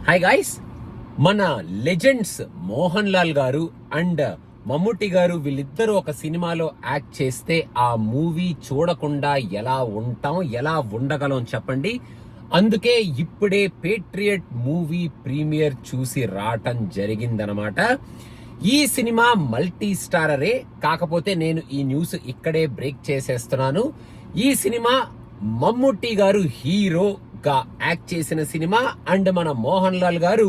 Hi guys, మన legends Mohan Lal గారు and Mammootty గారు వీళ్ళిద్దరూ ఒక సినిమాలో యాక్ట్ చేస్తే ఆ మూవీ చూడకుండా ఎలా ఉంటాం, ఎలా ఉండగలం చెప్పండి. అందుకే ఇప్పుడే పేట్రియట్ మూవీ ప్రీమియర్ చూసి రావటం జరిగిందనమాట. ఈ సినిమా మల్టీ స్టారరే, కాకపోతే నేను ఈ న్యూస్ ఇక్కడే బ్రేక్ చేసేస్తున్నాను. ఈ సినిమా మమ్ముట్టి గారు హీరోగా యాక్ట్ చేసిన సినిమా అండ్ మన మోహన్ లాల్ గారు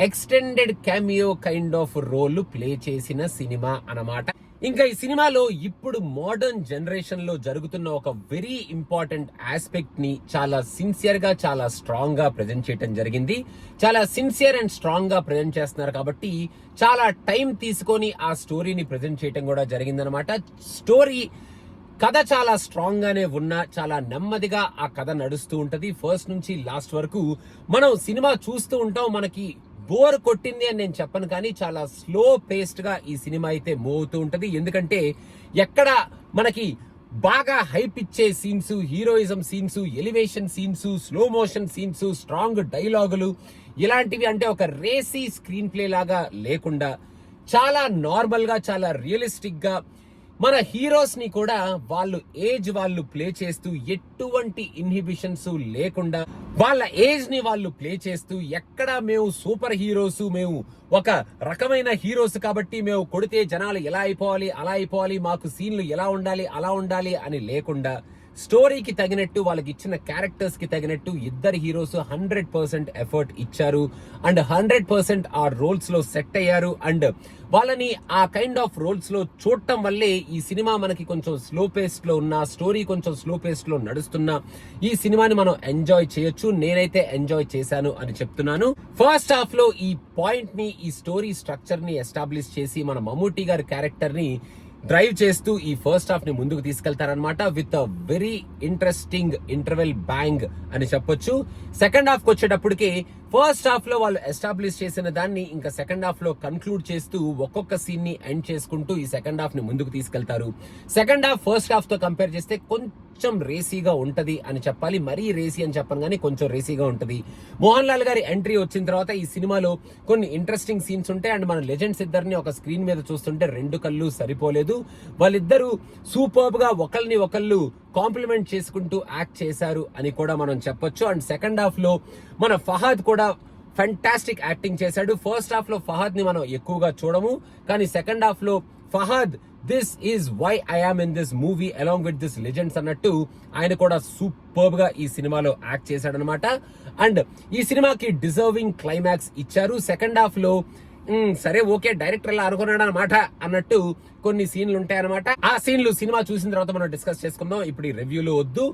extended cameo kind of role play చేసిన సినిమా అన్నమాట. ఇంకా ఈ సినిమాలో ఇప్పుడు మోడర్న్ జనరేషన్ లో జరుగుతున్న ఒక వెరీ ఇంపార్టెంట్ ఆస్పెక్ట్ ని చాలా సిన్సియర్ గా, చాలా స్ట్రాంగ్ గా ప్రెజెంట్ చేయడం జరిగింది. చాలా సిన్సియర్ అండ్ స్ట్రాంగ్ గా ప్రెజెంట్ చేస్తున్నారు కాబట్టి చాలా టైం తీసుకొని ఆ స్టోరీని ప్రెజెంట్ చేయడం కూడా జరిగిందనమాట. స్టోరీ కథ చాలా స్ట్రాంగ్ గానే ఉన్నా చాలా నెమ్మదిగా ఆ కథ నడుస్తూ ఉంటది. ఫస్ట్ నుంచి లాస్ట్ వరకు మనం సినిమా చూస్తూ ఉంటాం. మనకి బోర్ కొట్టింది అని నేను చెప్పను, కానీ చాలా స్లో పేస్డ్ గా ఈ సినిమా అయితే మూవ్ అవుతూ ఉంటది. ఎందుకంటే ఎక్కడ మనకి బాగా హైప్ ఇచ్చే scenes, heroism scenes, elevation scenes, slow motion scenes, strong డైలాగులు ఇలాంటివి అంటే ఒక రేసీ స్క్రీన్ ప్లే లాగా లేకుండా చాలా నార్మల్ గా, చాలా రియలిస్టిక్ గా మన హీరోస్ ని కూడా వాళ్ళు ఏజ్ వాళ్ళు ప్లే చేస్తూ ఎటువంటి ఇన్హిబిషన్స్ లేకుండా వాళ్ళ ఏజ్ ని వాళ్ళు ప్లే చేస్తూ ఎక్కడ మేము సూపర్ హీరోస్, మేము ఒక రకమైన హీరోస్ కాబట్టి మేము కొడితే జనాలు ఎలా అయిపోవాలి, అలా అయిపోవాలి, మాకు సీన్లు ఎలా ఉండాలి, అలా ఉండాలి అని లేకుండా స్టోరీకి తగినట్టు, వాళ్ళకి ఇచ్చిన క్యారెక్టర్స్ కి తగినట్టు ఇద్దరు హీరోస్ 100% ఎఫర్ట్ ఇచ్చారు అండ్ 100% ఆ రోల్స్ లో సెట్ అయ్యారు. అండ్ వాళ్ళని ఆ కైండ్ ఆఫ్ రోల్స్ లో చూడటం వల్లే ఈ సినిమా మనకి కొంచెం స్లో పేస్ట్ లో ఉన్న, స్టోరీ కొంచెం స్లో పేస్ట్ లో నడుస్తున్నా ఈ సినిమాని మనం ఎంజాయ్ చేయొచ్చు. నేనైతే ఎంజాయ్ చేశాను అని చెప్తున్నాను. ఫస్ట్ హాఫ్ లో ఈ పాయింట్ ని, ఈ స్టోరీ స్ట్రక్చర్ ని ఎస్టాబ్లిష్ చేసి మన మమ్ముట్టి గారి క్యారెక్టర్ ని డ్రైవ్ చేస్తూ ఈ ఫస్ట్ హాఫ్ ని ముందుకు తీసుకెళ్తారనమాట with a very interesting interval bang అని చెప్పొచ్చు. సెకండ్ హాఫ్ కి వచ్చేటప్పటికి ఫస్ట్ హాఫ్ లో వాళ్ళు ఎస్టాబ్లిష్ చేసిన దాన్ని ఇంకా సెకండ్ హాఫ్ లో కన్క్లూడ్ చేస్తూ ఒక్కొక్క సీన్ ని ఎండ్ చేసుకుంటూ ఈ సెకండ్ హాఫ్ ని ముందుకు తీసుకెళ్తారు. సెకండ్ హాఫ్ ఫస్ట్ హాఫ్ తో కంపేర్ చేస్తే కొంచెం రేసీగా ఉంటది అని చెప్పాలి. మరీ రేసీ అని చెప్పను కానీ కొంచెం రేసీగా ఉంటది. మోహన్ లాల్ గారి ఎంట్రీ వచ్చిన తర్వాత ఈ సినిమాలో కొన్ని ఇంట్రెస్టింగ్ సీన్స్ ఉంటాయి. అండ్ మన లెజెండ్స్ ఇద్దరిని ఒక స్క్రీన్ మీద చూస్తుంటే రెండు కళ్ళు సరిపోలేదు. వాళ్ళిద్దరూ సూపర్బ్ గా ఒకళ్ళని ఒకళ్ళు కాంప్లిమెంట్ చేసుకుంటూ యాక్ట్ చేశారు అని కూడా మనం చెప్పొచ్చు. అండ్ సెకండ్ హాఫ్ లో మన ఫహాద్ కూడా ఫెంటాస్టిక్ యాక్టింగ్ చేశాడు. ఫస్ట్ హాఫ్ లో ఫహాద్ ని మనం ఎక్కువగా చూడము, కానీ సెకండ్ హాఫ్ లో Fahad this is why I am in this movie along with this legends అన్నట్టు ఆయన కూడా సూపర్బ్ గా ఈ సినిమాలో యాక్ట్ చేశాడనమాట. అండ్ ఈ సినిమాకి డిజర్వింగ్ క్లైమాక్స్ ఇచ్చారు. సెకండ్ హాఫ్ లో సరే ఓకే డైరెక్టర్ ఎలా అనుకున్నాడు అనమాట అన్నట్టు కొన్ని సీన్లు ఉంటాయన్నమాట. ఆ సీన్లు సినిమా చూసిన తర్వాత మనం డిస్కస్ చేసుకుందాం. ఇప్పుడు ఈ రివ్యూలో వద్దు.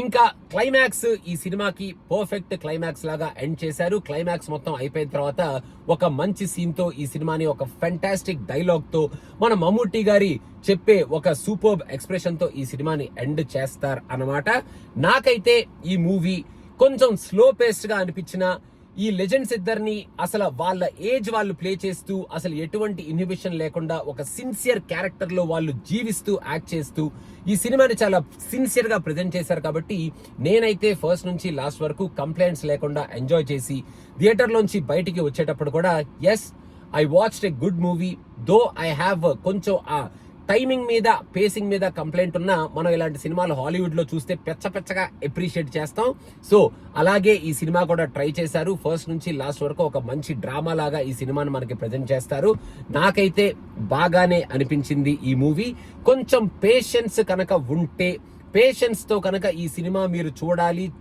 ఇంకా క్లైమాక్స్ ఈ సినిమాకి పర్ఫెక్ట్ క్లైమాక్స్ లాగా ఎండ్ చేశారు. క్లైమాక్స్ మొత్తం అయిపోయిన తర్వాత ఒక మంచి సీన్ తో ఈ సినిమాని, ఒక ఫెంటాస్టిక్ డైలాగ్ తో మన మమ్ముట్టి గారి చెప్పే ఒక సూపర్బ్ ఎక్స్ప్రెషన్ తో ఈ సినిమాని ఎండ్ చేస్తారు అన్నమాట. నాకైతే ఈ మూవీ కొంచెం స్లో పేస్ట్ గా అనిపించిన, ఈ లెజెండ్స్ ఇద్దరిని అసలు వాళ్ళ ఏజ్ వాళ్ళు ప్లే చేస్తూ అసలు ఎటువంటి ఇన్హిబిషన్ లేకుండా ఒక సిన్సియర్ క్యారెక్టర్ లో వాళ్ళు జీవిస్తూ యాక్ట్ చేస్తూ ఈ సినిమాని చాలా సిన్సియర్ గా ప్రెజెంట్ చేశారు. కాబట్టి నేనైతే ఫస్ట్ నుంచి లాస్ట్ వరకు కంప్లైంట్స్ లేకుండా ఎంజాయ్ చేసి థియేటర్ లోంచి బయటికి వచ్చేటప్పుడు కూడా yes I watched a good movie. Though I have కొంచెం ఆ టైమింగ్ మీద, పేసింగ్ మీద కంప్లైంట్ ఉన్నా మనం ఇలాంటి సినిమాలు హాలీవుడ్ లో చూస్తే పెచ్చగా అప్రిషియేట్ చేస్తాం. సో అలాగే ఈ సినిమా కూడా ట్రై చేశారు. ఫస్ట్ నుంచి లాస్ట్ వరకు ఒక మంచి డ్రామా లాగా ఈ సినిమాని మనకి ప్రెజెంట్ చేస్తారు. నాకైతే బాగానే అనిపించింది ఈ మూవీ. కొంచెం పేషెన్స్ కనుక ఉంటే, పేషెన్స్ తో కనుక ఈ సినిమా మీరు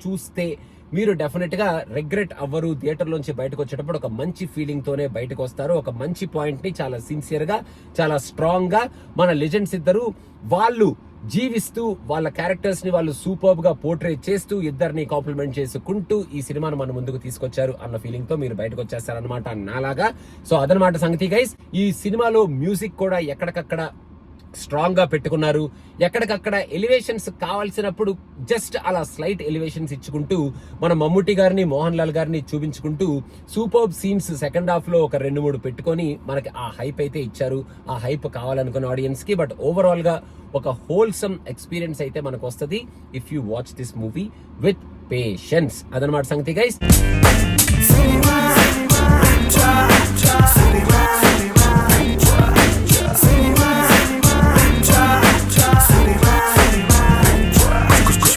చూస్తే మీరు డెఫినెట్ గా రిగ్రెట్ అవ్వరు. థియేటర్ లోంచి బయటకు వచ్చేటప్పుడు ఒక మంచి ఫీలింగ్ తోనే బయటకు వస్తారు. ఒక మంచి పాయింట్ ని చాలా సిన్సియర్ గా, చాలా స్ట్రాంగ్ గా మన లెజెండ్స్ ఇద్దరు వాళ్ళు జీవిస్తూ వాళ్ళ క్యారెక్టర్స్ ని వాళ్ళు సూపర్బ్ గా పోర్ట్రేట్ చేస్తూ ఇద్దరిని కాంప్లిమెంట్ చేసుకుంటూ ఈ సినిమాను మన ముందుకు తీసుకొచ్చారు అన్న ఫీలింగ్ తో మీరు బయటకు వచ్చేస్తారనమాట నాలాగా. సో అదనమాట సంగతి గైస్. ఈ సినిమాలో మ్యూజిక్ కూడా ఎక్కడికక్కడ స్ట్రాంగ్ గా పెట్టుకున్నారు. ఎక్కడికక్కడ ఎలివేషన్స్ కావాల్సినప్పుడు జస్ట్ అలా స్లైట్ ఎలివేషన్స్ ఇచ్చుకుంటూ మన మమ్ముట్టి గారిని, మోహన్ లాల్ గారిని చూపించుకుంటూ సూపర్బ్ సీన్స్ సెకండ్ హాఫ్ లో ఒక 2-3 పెట్టుకొని మనకి ఆ హైప్ అయితే ఇచ్చారు. ఆ హైప్ కావాలనుకున్న ఆడియన్స్ కి. బట్ ఓవరాల్ గా ఒక హోల్సమ్ ఎక్స్పీరియన్స్ అయితే మనకు వస్తుంది if you watch this movie with patience. అదనమాట సంగతి గైస్.